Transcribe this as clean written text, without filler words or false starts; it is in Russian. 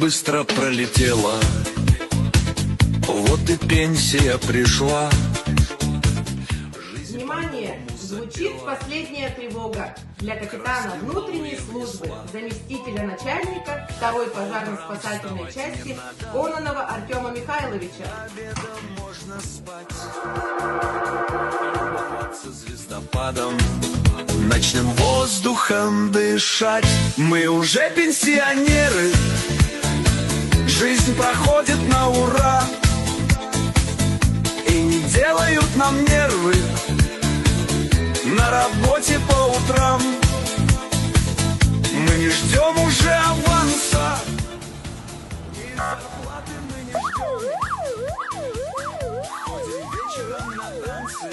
быстро пролетела, вот и пенсия пришла. Внимание! Звучит последняя тревога для капитана внутренней службы, заместителя начальника второй пожарно-спасательной части Кононова Артёма Михайловича. Звездопадом, ночным воздухом дышать. Мы уже пенсионеры, жизнь проходит на ура, и не делают нам нервы на работе по утрам. Мы не ждем уже аванса, и зарплаты мы не ждем. Ходим вечером на танцы.